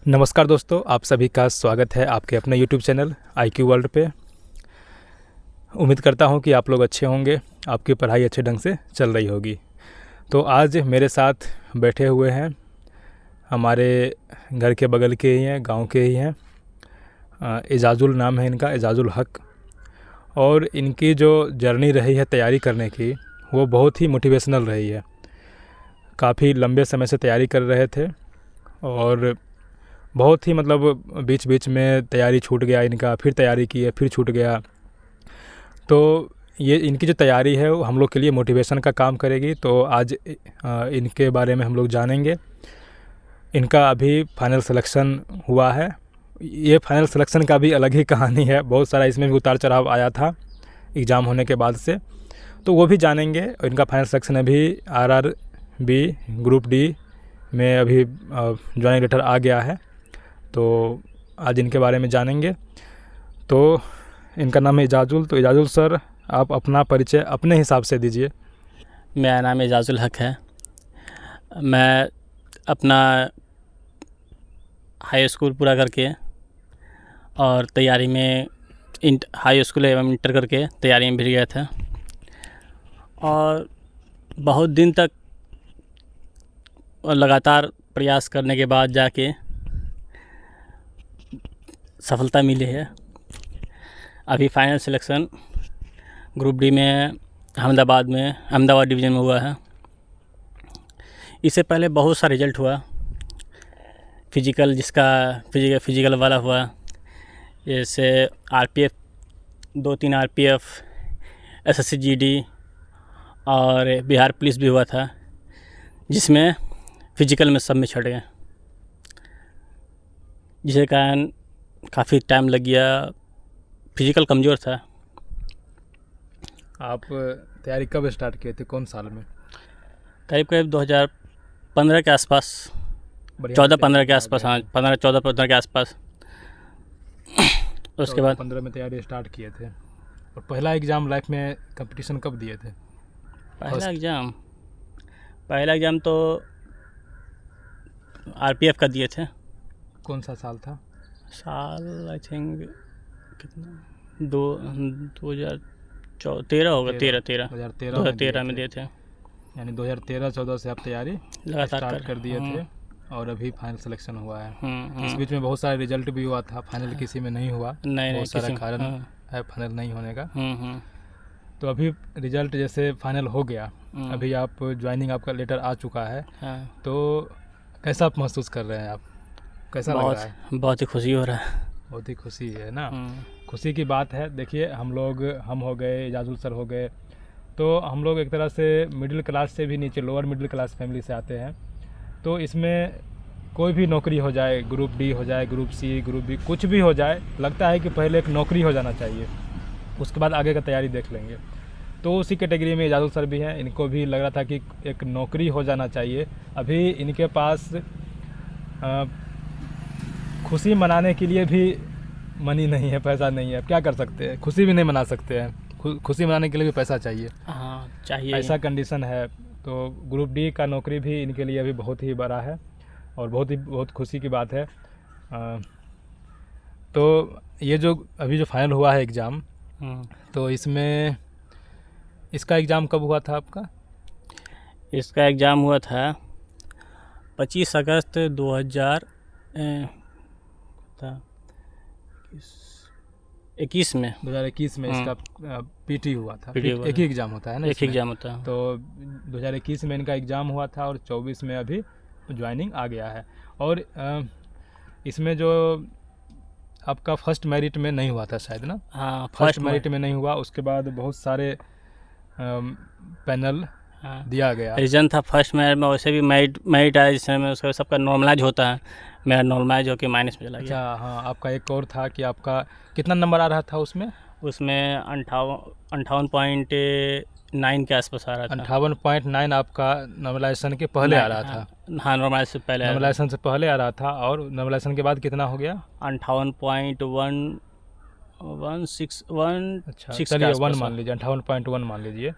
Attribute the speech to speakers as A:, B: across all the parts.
A: नमस्कार दोस्तों, आप सभी का स्वागत है आपके अपने YouTube चैनल IQ वर्ल्ड पे। उम्मीद करता हूँ कि आप लोग अच्छे होंगे, आपकी पढ़ाई अच्छे ढंग से चल रही होगी। तो आज मेरे साथ बैठे हुए हैं, हमारे घर के बगल के ही हैं, गांव के ही हैं। एजाजुल नाम है इनका, एजाजुल हक। और इनकी जो जर्नी रही है तैयारी करने की, वो बहुत ही मोटिवेशनल रही है। काफ़ी लंबे समय से तैयारी कर रहे थे और बहुत ही बीच बीच में तैयारी छूट गया इनका, फिर तैयारी की है, फिर छूट गया। तो ये इनकी जो तैयारी है वो हम लोग के लिए मोटिवेशन का काम करेगी। तो आज इनके बारे में हम लोग जानेंगे। इनका अभी फाइनल सिलेक्शन हुआ है। ये फाइनल सिलेक्शन का भी अलग ही कहानी है, बहुत सारा इसमें भी उतार चढ़ाव आया था एग्ज़ाम होने के बाद से, तो वो भी जानेंगे। इनका फाइनल सिलेक्शन अभी RRB ग्रुप D में अभी ज्वाइनिंग लेटर आ गया है, तो आज इनके बारे में जानेंगे। तो इनका नाम है एजाजुल। तो एजाजुल सर, आप अपना परिचय अपने हिसाब से दीजिए।
B: मेरा नाम एजाजुल हक है। मैं अपना हाई स्कूल पूरा करके और तैयारी में हाई स्कूल एवं इंटर करके तैयारी में भी गया था और बहुत दिन तक और लगातार प्रयास करने के बाद जाके सफलता मिली है। अभी फाइनल सिलेक्शन ग्रुप D में अहमदाबाद डिवीज़न में हुआ है। इससे पहले बहुत सा रिजल्ट हुआ, फिजिकल फिजिकल वाला हुआ, जैसे RPF 2-3 RPF, SSC GD और बिहार पुलिस भी हुआ था, जिसमें फिजिकल में सब में छट गए, जिसके कारण काफ़ी टाइम लग गया। फिजिकल कमज़ोर था।
A: आप तैयारी कब स्टार्ट किए थे, कौन साल में?
B: करीब 2015 के आसपास, 14-15 के आसपास। हाँ, 14-15 के आसपास। उसके बाद
A: 15 में तैयारी स्टार्ट किए थे। और पहला एग्ज़ाम लाइफ में कंपटीशन कब दिए थे?
B: पहला एग्ज़ाम तो RPF का दिए थे।
A: कौन सा साल था?
B: साल आई थिंक कितना 2013 होगा। 2013 में दिए थे।
A: यानी 2013-14 से आप तैयारी
B: लगातार
A: स्टार्ट कर दिए थे और अभी फाइनल सिलेक्शन हुआ है। इस बीच में बहुत सारे रिजल्ट भी हुआ था, फाइनल किसी में नहीं हुआ। बहुत सारा कारण है फाइनल नहीं होने का। तो अभी रिजल्ट जैसे फाइनल हो गया, अभी आप ज्वाइनिंग, आपका लेटर आ चुका है, तो कैसा आप महसूस कर रहे हैं? आप कैसा लग रहा है?
B: बहुत ही खुशी हो रहा है।
A: बहुत ही खुशी है ना, खुशी की बात है। देखिए, हम हो गए, एजाजुल सर हो गए, तो हम लोग एक तरह से मिडिल क्लास से भी नीचे, लोअर मिडिल क्लास फैमिली से आते हैं। तो इसमें कोई भी नौकरी हो जाए, ग्रुप D हो जाए, ग्रुप C, ग्रुप B, कुछ भी हो जाए, लगता है कि पहले एक नौकरी हो जाना चाहिए, उसके बाद आगे का तैयारी देख लेंगे। तो उसी कैटेगरी में एजाजुल सर भी हैं। इनको भी लग रहा था कि एक नौकरी हो जाना चाहिए। अभी इनके पास खुशी मनाने के लिए भी मनी नहीं है, पैसा नहीं है। अब क्या कर सकते हैं, खुशी भी नहीं मना सकते हैं, खुशी मनाने के लिए भी पैसा चाहिए।
B: हाँ, चाहिए,
A: ऐसा कंडीशन है। तो ग्रुप D का नौकरी भी इनके लिए अभी बहुत ही बड़ा है और बहुत खुशी की बात है। तो ये जो अभी जो फाइनल हुआ है एग्ज़ाम, तो इसका एग्ज़ाम कब हुआ था आपका?
B: इसका एग्ज़ाम हुआ था 25 अगस्त 2021 में।
A: 2021 में इसका PT हुआ था। एक ही एग्ज़ाम होता है ना?
B: एक ही एग्ज़ाम होता है।
A: तो 2021 में इनका एग्ज़ाम हुआ था और 24 में अभी ज्वाइनिंग आ गया है। और इसमें जो आपका फर्स्ट मेरिट में नहीं हुआ था शायद ना?
B: हाँ,
A: फर्स्ट मेरिट में नहीं हुआ, उसके बाद बहुत सारे पैनल दिया गया।
B: रीज़न था फर्स्ट मेरिट में, वैसे भी मेरिट आया जिसमें उसका सबका नॉर्मलाइज होता है, मेरा नॉर्मलाइज होकर माइनस में चला गया।
A: अच्छा, हाँ, आपका एक और था कि आपका कितना नंबर आ रहा था उसमें?
B: 58.9 के आसपास आ रहा था।
A: 58.9 आपका नॉर्मलाइजेशन के पहले आ रहा था?
B: हाँ, नॉर्मलाइजेशन से पहले,
A: नॉर्मलाइजेशन से पहले आ रहा था। और नॉर्मलाइजेशन के बाद कितना हो गया?
B: 58.161।
A: अच्छा, चलिए 1 मान लीजिए, 58.1 मान लीजिए।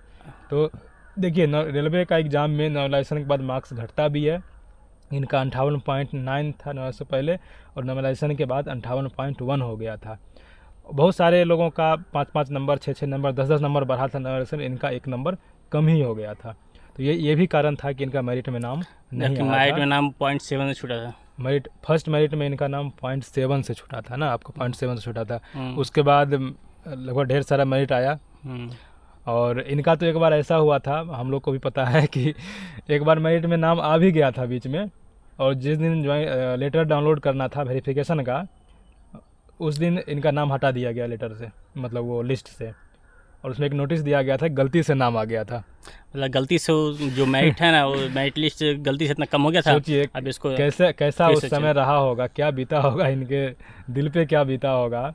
A: तो देखिए, रेलवे का एग्ज़ाम में नॉर्मलाइजेशन के बाद मार्क्स घटता भी है, इनका 58.9 था नॉर्मलाइजेशन से पहले, और नॉर्मलाइजेशन के बाद 58.1 हो गया था। बहुत सारे लोगों का 5-5 नंबर, 6-6 नंबर, 10-10 नंबर बढ़ा था नॉर्मलाइजेशन, इनका 1 नंबर कम ही हो गया था। तो ये भी कारण था कि इनका मेरिट में नाम नहीं आया
B: मेरिट
A: था।
B: में नाम 0.7 से छूटा था।
A: फर्स्ट मेरिट में इनका नाम 0.7 से छूटा था ना, आपको 0.7 से छूटा था।
B: हम्म।
A: उसके बाद लगभग ढेर सारा मेरिट आया। और इनका तो एक बार ऐसा हुआ था, हम लोग को भी पता है कि एक बार मेरिट में नाम आ भी गया था बीच में, और जिस दिन लेटर डाउनलोड करना था वेरिफिकेशन का, उस दिन इनका नाम हटा दिया गया लेटर से, मतलब वो लिस्ट से, और उसमें एक नोटिस दिया गया था, गलती से नाम आ गया था।
B: मतलब गलती से जो मेरिट है ना, वो मेरिट लिस्ट गलती से इतना कम हो गया था।
A: सोचिए
B: अब इसको
A: कैसा उस समय रहा होगा, क्या बीता होगा इनके दिल पे, क्या बीता होगा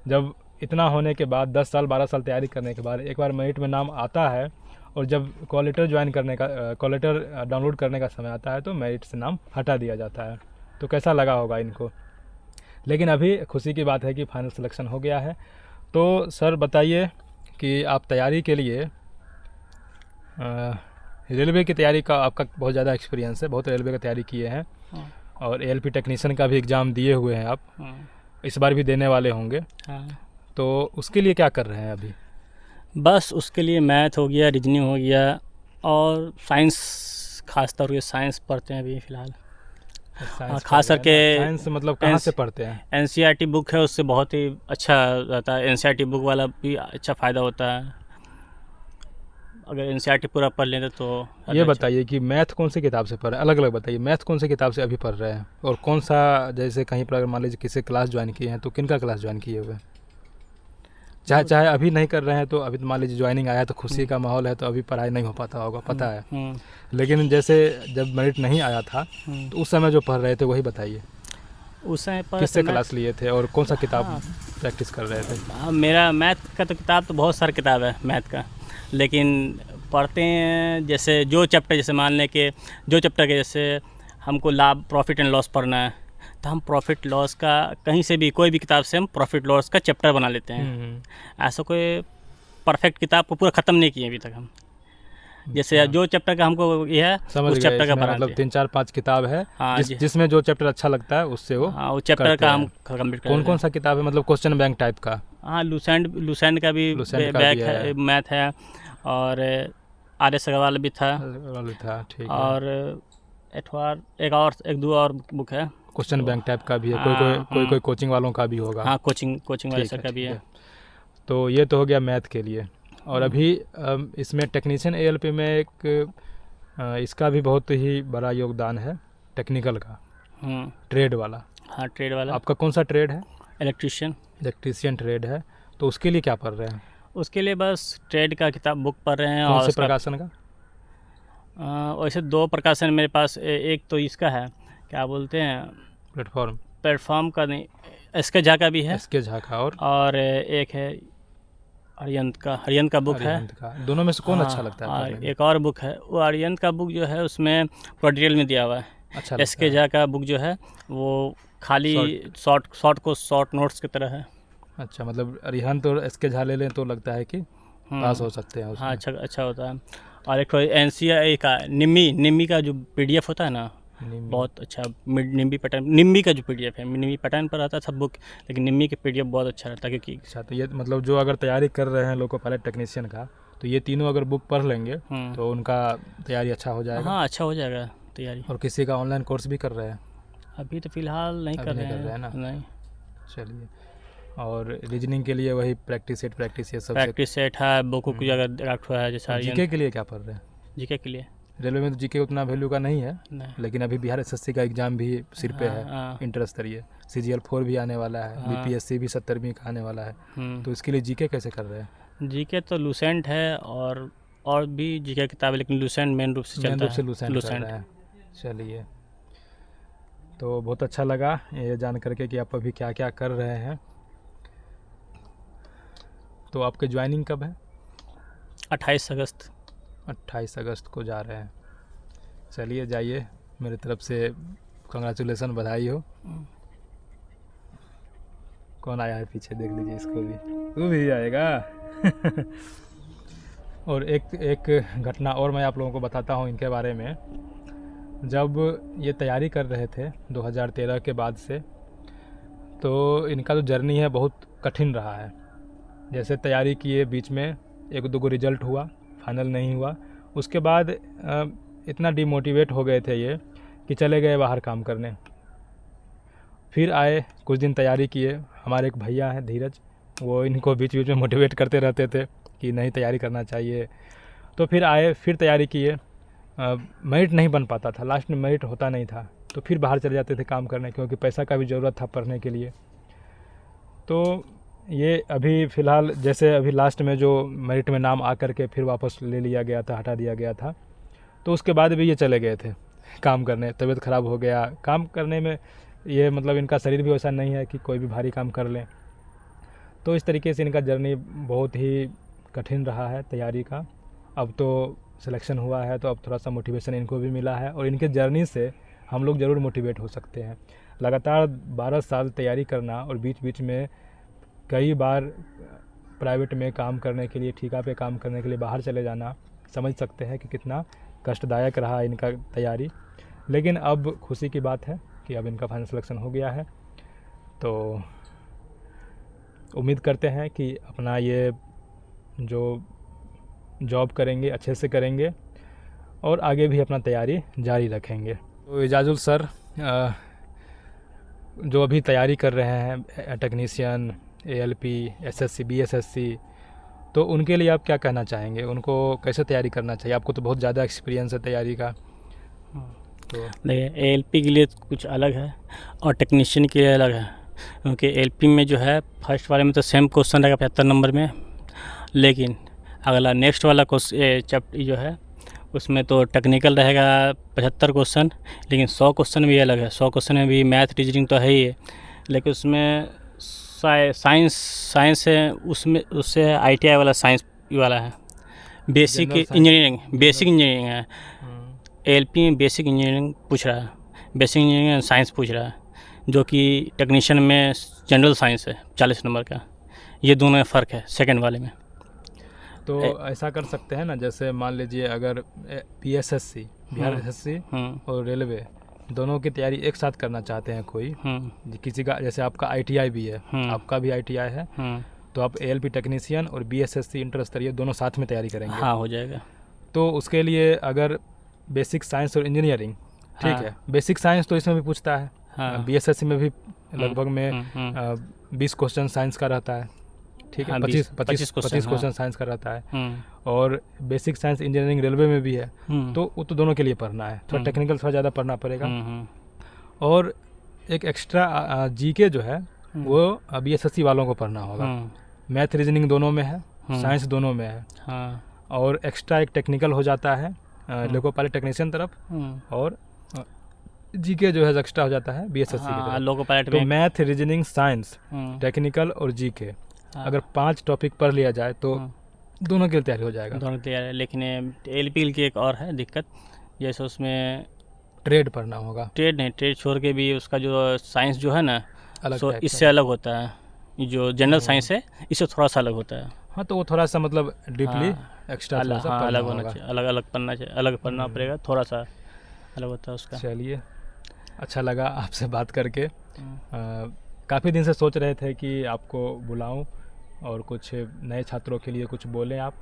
A: जब इतना होने के बाद 10 साल 12 साल तैयारी करने के बाद एक बार मेरिट में नाम आता है, और जब कॉल लेटर ज्वाइन करने का कॉल लेटर डाउनलोड करने का समय आता है तो मेरिट से नाम हटा दिया जाता है। तो कैसा लगा होगा इनको। लेकिन अभी खुशी की बात है कि फाइनल सिलेक्शन हो गया है। तो सर बताइए कि आप तैयारी के लिए रेलवे की तैयारी का आपका बहुत ज़्यादा एक्सपीरियंस है, बहुत रेलवे की तैयारी किए हैं, और ALP टेक्नीशियन का भी एग्ज़ाम दिए हुए हैं आप, इस बार भी देने वाले होंगे। तो उसके लिए क्या कर रहे हैं अभी?
B: बस उसके लिए मैथ हो गया, रीजनिंग हो गया, और साइंस, खास तौर पे साइंस पढ़ते हैं अभी फ़िलहाल। खास करके
A: साइंस मतलब कहाँ से पढ़ते हैं?
B: NCERT बुक है, उससे बहुत ही अच्छा रहता है। NCERT बुक वाला भी अच्छा फ़ायदा होता है, अगर NCERT पूरा पढ़ लेते तो।
A: ये बताइए कि मैथ कौन सी किताब से पढ़ रहे हैं, अलग अलग बताइए, मैथ कौन सी किताब से अभी पढ़ रहे हैं, और कौन सा, जैसे कहीं पर मान लीजिए किसी क्लास ज्वाइन किए हैं तो किन का क्लास ज्वाइन किए हुए हैं? चाहे अभी नहीं कर रहे हैं तो अभी मान लीजिए ज्वाइनिंग आया तो खुशी का माहौल है, तो अभी पढ़ाई नहीं हो पाता होगा, पता है। लेकिन जैसे जब मेरिट नहीं आया था तो उस समय जो पढ़ रहे थे वही बताइए,
B: उस समय पर
A: किससे क्लास लिए थे और कौन सा किताब प्रैक्टिस कर रहे थे?
B: मेरा मैथ का तो किताब तो बहुत सारा किताब है मैथ का, लेकिन पढ़ते हैं जैसे जो चैप्टर, जैसे मान लें कि जो चैप्टर के जैसे हमको लाभ, प्रॉफिट एंड लॉस पढ़ना है, तो हम प्रॉफिट लॉस का कहीं से भी कोई भी किताब से हम प्रॉफिट लॉस का चैप्टर बना लेते हैं। ऐसा कोई परफेक्ट किताब को पूरा ख़त्म नहीं किए अभी तक हम। जैसे जो चैप्टर का हमको ये है उस चैप्टर का बना,
A: मतलब 3-4-5 किताब है।
B: हाँ,
A: जिसमें जो चैप्टर अच्छा लगता है उससे वो
B: चैप्टर का हम कंप्लीट करते हैं।
A: कौन सा किताब है, मतलब क्वेश्चन बैंक टाइप का?
B: हाँ, लुसेंट का भी बैक है, मैथ है, और RS अग्रवाल भी था,
A: ठीक है।
B: और एक दो और बुक है,
A: क्वेश्चन बैंक टाइप का भी है। कोई कोचिंग वालों का भी होगा।
B: हाँ, कोचिंग वाले सर का भी है।
A: तो ये तो हो गया मैथ के लिए। और अभी इसमें टेक्नीशियन ALP में एक इसका भी बहुत ही बड़ा योगदान है, टेक्निकल का, ट्रेड वाला।
B: हाँ, ट्रेड वाला।
A: आपका कौन सा ट्रेड है?
B: इलेक्ट्रीशियन
A: ट्रेड है। तो उसके लिए क्या पढ़ रहे हैं?
B: उसके लिए बस ट्रेड का किताब बुक पढ़ रहे हैं।
A: कौन से प्रकाशन का?
B: वैसे 2 प्रकाशन मेरे पास, एक तो इसका है, क्या बोलते हैं, प्लेटफॉर्म का नहीं, SK झा का भी है,
A: SK झा का, और
B: एक है अरिहंत का बुक है।
A: दोनों में से कौन अच्छा लगता है?
B: एक और बुक है, वो अरिहंत का बुक जो है उसमें पूरा डिटेल में दिया हुआ है।
A: अच्छा,
B: SK झा का बुक जो है वो खाली शॉर्ट नोट्स की तरह है।
A: अच्छा, मतलब अरिहंत और SK झा ले लें तो लगता है कि पास हो सकते हैं उसमें।
B: हाँ, अच्छा होता है। और एक NCERT का निम्मी का जो PDF होता है ना, बहुत अच्छा, निम्बी का जो PDF है, निम्बी पैटर्न पर आता था बुक, लेकिन निम्मी के PDF बहुत अच्छा रहता है। क्योंकि
A: अच्छा, तो ये मतलब जो अगर तैयारी कर रहे हैं लोको पायलट टेक्नीशियन का, तो ये तीनों अगर बुक पढ़ लेंगे तो उनका तैयारी अच्छा हो जाएगा।
B: हाँ, अच्छा हो जाएगा तैयारी।
A: और किसी का ऑनलाइन कोर्स भी कर रहे हैं?
B: अभी तो फ़िलहाल नहीं कर रहे हैं
A: ना।
B: नहीं।
A: चलिए, और रीजनिंग के लिए वही प्रैक्टिस सेट
B: है, बुक की अगर रखा है। जैसा
A: जीके के लिए क्या पढ़ रहे हैं?
B: जीके के लिए
A: रेलवे में तो जीके उतना वैल्यू का नहीं है, लेकिन अभी बिहार SSC का एग्ज़ाम भी सिर पे है, इंटर स्तरीय CGL-4 भी आने वाला है, BPSC भी 70वीं का आने वाला है। तो इसके लिए जीके कैसे कर रहे हैं?
B: जीके तो लुसेंट है, और भी जीके किताबें, लेकिन लुसेंट मेन रूप से चलता है।
A: लुसेंट। चलिए, तो बहुत अच्छा लगा ये जान करके कि आप अभी क्या क्या कर रहे हैं। तो आपकी ज्वाइनिंग कब है?
B: 28
A: अगस्त को जा रहे हैं। चलिए, जाइए, मेरी तरफ से कंग्रेचुलेसन, बधाई हो। कौन आया है पीछे, देख लीजिए इसको भी, तू भी आएगा। और एक घटना और मैं आप लोगों को बताता हूँ इनके बारे में। जब ये तैयारी कर रहे थे 2013 के बाद से, तो इनका जो जर्नी है बहुत कठिन रहा है। जैसे तैयारी किए, बीच में एक दो रिजल्ट हुआ, फाइनल नहीं हुआ, उसके बाद इतना डिमोटिवेट हो गए थे ये कि चले गए बाहर काम करने। फिर आए, कुछ दिन तैयारी किए। हमारे एक भैया हैं धीरज, वो इनको बीच बीच में मोटिवेट करते रहते थे कि नहीं तैयारी करना चाहिए। तो फिर आए, फिर तैयारी किए। मेरिट नहीं बन पाता था, लास्ट में मेरिट होता नहीं था, तो फिर बाहर चले जाते थे काम करने, क्योंकि पैसा का भी ज़रूरत था पढ़ने के लिए। तो ये अभी फ़िलहाल जैसे अभी लास्ट में जो मेरिट में नाम आ कर के फिर वापस ले लिया गया था, हटा दिया गया था, तो उसके बाद भी ये चले गए थे काम करने। तबीयत ख़राब हो गया काम करने में, ये मतलब इनका शरीर भी वैसा नहीं है कि कोई भी भारी काम कर लें। तो इस तरीके से इनका जर्नी बहुत ही कठिन रहा है तैयारी का। अब तो सिलेक्शन हुआ है, तो अब थोड़ा सा मोटिवेशन इनको भी मिला है, और इनके जर्नी से हम लोग ज़रूर मोटिवेट हो सकते हैं। लगातार 12 साल तैयारी करना और बीच बीच में कई बार प्राइवेट में काम करने के लिए, ठेका पे काम करने के लिए बाहर चले जाना, समझ सकते हैं कि कितना कष्टदायक रहा इनका तैयारी। लेकिन अब खुशी की बात है कि अब इनका फाइनल सिलेक्शन हो गया है। तो उम्मीद करते हैं कि अपना ये जो जॉब करेंगे अच्छे से करेंगे, और आगे भी अपना तैयारी जारी रखेंगे। तो एजाजुल सर जो अभी तैयारी कर रहे हैं टेक्नीशियन, ALP, SSC, BSSC, तो उनके लिए आप क्या कहना चाहेंगे? उनको कैसे तैयारी करना चाहिए? आपको तो बहुत ज़्यादा एक्सपीरियंस है तैयारी का। तो
B: देखिए, ALP के लिए कुछ अलग है और टेक्नीशियन के लिए अलग है, क्योंकि ALP में जो है फर्स्ट वाले में तो सेम क्वेश्चन रहेगा 75 नंबर में, लेकिन अगला नेक्स्ट वाला क्वेश्चन चैप्टर जो है उसमें तो टेक्निकल रहेगा 75 क्वेश्चन, लेकिन 100 क्वेश्चन भी अलग है। 100 क्वेश्चन में भी मैथ रीजनिंग तो है ही है, लेकिन उसमें साइंस है, उसमें उससे ITI वाला साइंस वाला है। बेसिक इंजीनियरिंग है। ALP में बेसिक इंजीनियरिंग पूछ रहा है, बेसिक इंजीनियरिंग साइंस पूछ रहा है, जो कि टेक्नीशियन में जनरल साइंस है 40 नंबर का। ये दोनों में फ़र्क है सेकंड वाले में।
A: तो ऐसा कर सकते हैं ना, जैसे मान लीजिए अगर PSSC, बिहार SSC और रेलवे दोनों की तैयारी एक साथ करना चाहते हैं कोई, किसी का जैसे आपका ITI भी है, आपका भी ITI है, तो आप ALP टेक्नीशियन और BSSC इंटर स्तरीय दोनों साथ में तैयारी करेंगे।
B: हाँ, हो जाएगा।
A: तो उसके लिए अगर बेसिक साइंस और इंजीनियरिंग, ठीक है, बेसिक साइंस तो इसमें भी पूछता है, BSSC में भी लगभग में 20 क्वेश्चन साइंस का रहता है, ठीक है, 25 क्वेश्चन साइंस का रहता है, और बेसिक साइंस इंजीनियरिंग रेलवे में भी है। तो वो तो दोनों के लिए पढ़ना है, थोड़ा टेक्निकल थोड़ा ज़्यादा पढ़ना पड़ेगा। और एक एक्स्ट्रा GK जो है वो BSSC वालों को पढ़ना होगा। मैथ रीजनिंग दोनों में है, साइंस दोनों में है, और एक्स्ट्रा एक टेक्निकल हो जाता है लोको पायलट टेक्नीशियन तरफ, और GK जो है एक्स्ट्रा हो जाता है BSSC की तरफ।
B: लोको पायलट
A: तो मैथ रीजनिंग साइंस टेक्निकल और GK अगर 5 टॉपिक पढ़ लिया जाए तो दोनों के लिए तैयारी हो जाएगा।
B: दोनों तैयार है, लेकिन ALP की एक और है दिक्कत, जैसे उसमें
A: ट्रेड पढ़ना होगा।
B: ट्रेड छोड़ के भी उसका जो साइंस जो है ना,
A: अलग
B: इससे अलग होता है। जो जनरल साइंस है इससे थोड़ा सा अलग होता है।
A: हाँ, तो वो थोड़ा सा मतलब डीपली एक्स्ट्रा
B: अलग होना चाहिए, अलग पढ़ना चाहिए, अलग पढ़ना पड़ेगा, थोड़ा सा अलग होता है उसका।
A: चलिए, अच्छा लगा आपसे बात करके। काफ़ी दिन से सोच रहे थे कि आपको बुलाऊं और कुछ नए छात्रों के लिए कुछ बोलें आप,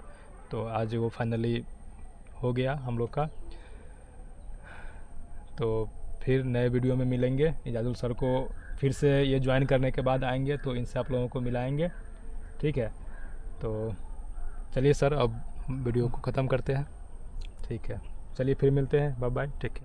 A: तो आज वो फाइनली हो गया हम लोग का। तो फिर नए वीडियो में मिलेंगे। इजाजुल सर को फिर से ये ज्वाइन करने के बाद आएंगे तो इनसे आप लोगों को मिलाएंगे, ठीक है। तो चलिए सर, अब वीडियो को ख़त्म करते हैं, ठीक है। चलिए फिर मिलते हैं, बाय बाय, टेक केयर।